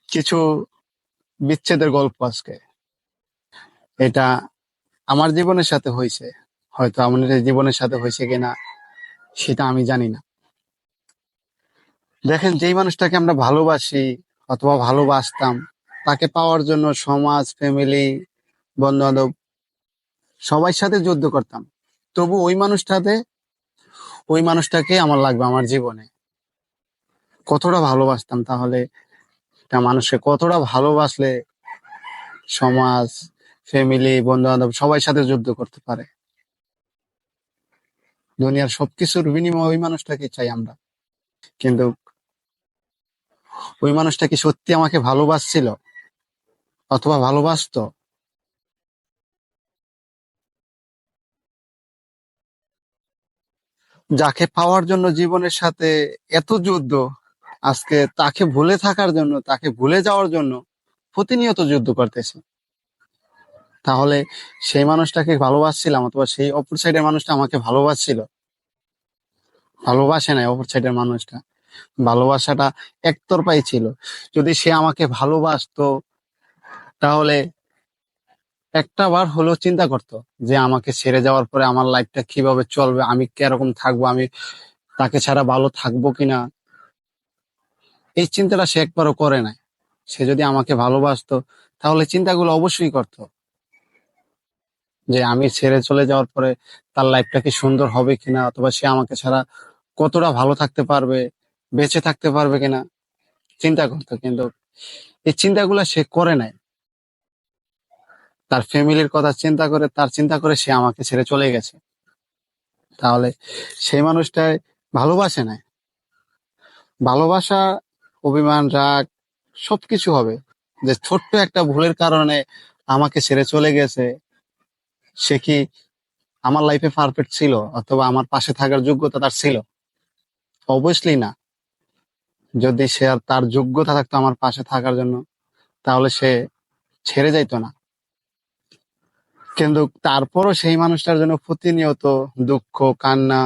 কিছু বিচ্ছেদের গল্প আজকে। এটা আমার জীবনের সাথে হয়েছে, হয়তো আমাদের জীবনের সাথে হয়েছে কিনা সেটা আমি জানি না। দেখেন, যেই মানুষটাকে আমরা ভালোবাসি অথবা ভালোবাসতাম, তাকে পাওয়ার জন্য সমাজ, ফ্যামিলি, বন্ধু বান্ধব সবার সাথে যুদ্ধ করতাম। তবু ওই মানুষটাকে আমার লাগবে আমার জীবনে। কতটা ভালোবাসতাম, তাহলে একটা মানুষকে কতটা ভালোবাসলে সমাজ, ফ্যামিলি, বন্ধু বান্ধব সবাই সাথে যুদ্ধ করতে পারে। দুনিয়ার সবকিছুর বিনিময়ে ওই মানুষটাকে চাই আমরা। কিন্তু ওই মানুষটা কি সত্যি আমাকে ভালোবাসছিল অথবা ভালোবাসতো? যাকে পাওয়ার জন্য জীবনের সাথে এত যুদ্ধ, আজকে তাকে ভুলে থাকার জন্য, তাকে ভুলে যাওয়ার জন্য প্রতিনিয়ত যুদ্ধ করতেছি। তাহলে সেই মানুষটাকে ভালোবাসছিলাম অথবা সেই অপর সাইডের মানুষটা আমাকে ভালোবাসছিল? ভালোবাসে নাই অপর সাইডের মানুষটা। ভালোবাসাটা একতরফাই ছিল। যদি সে আমাকে ভালোবাসতো, তাহলে একটা বার হলেও চিন্তা করতো যে আমাকে ছেড়ে যাওয়ার পরে আমার লাইফটা কিভাবে চলবে, আমি কিরকম থাকবো, আমি তাকে ছাড়া ভালো থাকবো কিনা। এই চিন্তাটা সে একবারও করে নাই। সে যদি আমাকে ভালোবাসতো, তাহলে চিন্তাগুলো অবশ্যই করতো যে আমি ছেড়ে চলে যাওয়ার পরে তার লাইফটা কি সুন্দর হবে কিনা, অথবা সে আমাকে ছাড়া কতটা ভালো থাকতে পারবে, বেঁচে থাকতে পারবে কিনা, চিন্তা করতো। কিন্তু এই চিন্তাগুলো সে করে নাই। তার ফ্যামিলির কথা চিন্তা করে সে আমাকে ছেড়ে চলে গেছে। তাহলে সেই মানুষটাই ভালোবাসে নাই। ভালোবাসা, অভিমান, রাগ সবকিছু হবে। যে ছোট্ট একটা ভুলের কারণে আমাকে ছেড়ে চলে গেছে, সে কি আমার লাইফে পারফেক্ট ছিল অথবা আমার পাশে থাকার যোগ্যতা তার ছিল? অবভিয়াসলি না। যদি সে আর তার যোগ্যতা থাকতো আমার পাশে থাকার জন্য, তাহলে সে ছেড়ে যাইতো না। কিন্তু তারপরও সেই মানুষটার জন্য প্রতিনিয়ত দুঃখ, কান্না।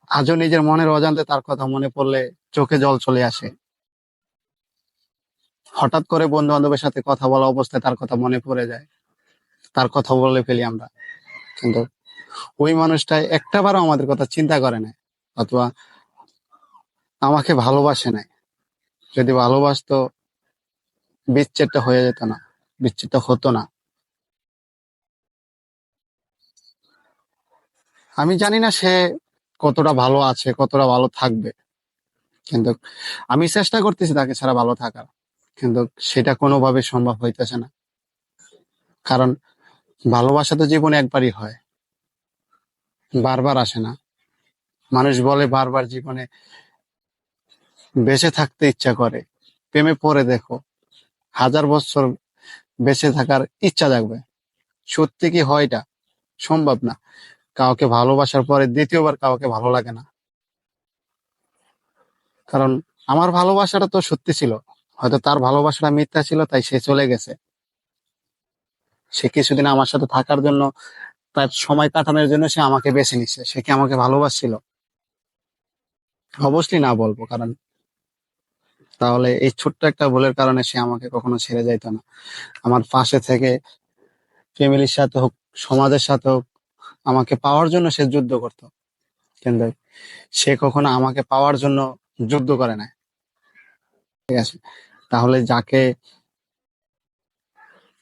আজও নিজের মনের অজান্তে তার কথা মনে পড়লে চোখে জল চলে আসে। হঠাৎ করে বন্ধু বান্ধবের সাথে কথা বলা অবস্থায় তার কথা মনে পড়ে যায়, তার কথা বলে ফেলি আমরা। কিন্তু ওই মানুষটা একটাবারও আমাদের কথা চিন্তা করে না, অথবা আমাকে ভালোবাসে নাই। যদি ভালোবাসতো, বিচ্ছেদটা হয়ে যেত না, বিচ্ছেদটা হতো না। আমি জানি না সে কতটা ভালো আছে, কতটা ভালো থাকবে। কিন্তু আমি চেষ্টা করতেছি তাকে ছাড়া ভালো থাকার। কিন্তু সেটা কোনোভাবে সম্ভব হইতেছে না। কারণ ভালোবাসা তো জীবনে একবারই হয়, বারবার আসে না। মানুষ বলে বারবার জীবনে বেঁচে থাকতে ইচ্ছা করে। প্রেমে পড়ে দেখো, 1000 বছর বেঁচে থাকার ইচ্ছা জাগবে। সত্যি কি হয় এটা? সম্ভব না। কাউকে ভালোবাসার পরে দ্বিতীয়বার কাউকে ভালো লাগে না। কারণ আমার ভালোবাসাটা তো সত্যি ছিল, হয়তো তার ভালোবাসাটা মিথ্যা ছিল, তাই সে চলে গেছে। সে কিছুদিন আমার সাথে থাকার জন্য, তার সময় কাটানোর জন্য সে আমাকে বেছে নিচ্ছে। সে কি আমাকে ভালোবাসছিল? অবশ্যই না বলবো। কারণ তাহলে এই ছোট্ট একটা ভুলের কারণে সে আমাকে কখনো ছেড়ে যাইতো না। আমার পাশে থেকে ফ্যামিলির সাথে হোক, সমাজের সাথে হোক, আমাকে পাওয়ার জন্য সে যুদ্ধ করতো। কিন্তু সে কখনো আমাকে পাওয়ার জন্য যুদ্ধ করে না। ঠিক আছে? তাহলে যাকে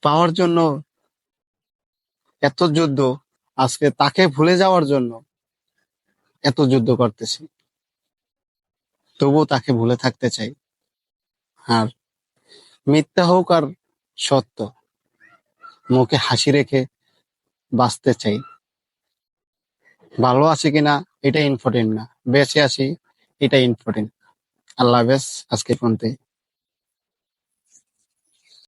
পাওয়ার জন্য এত যুদ্ধ, আজকে তাকে ভুলে যাওয়ার জন্য এত যুদ্ধ করতেছি, তবুও তাকে ভুলে থাকতে চাই। আর মিথ্যা হোক আর সত্য, মুখে হাসি রেখে বাঁচতে চাই। ভালো আছি কিনা এটা ইম্পর্টেন্ট না, বেঁচে আছি এটা ইম্পর্টেন্ট। আল্লাহ হাফেজ, আজকে পর্যন্ত।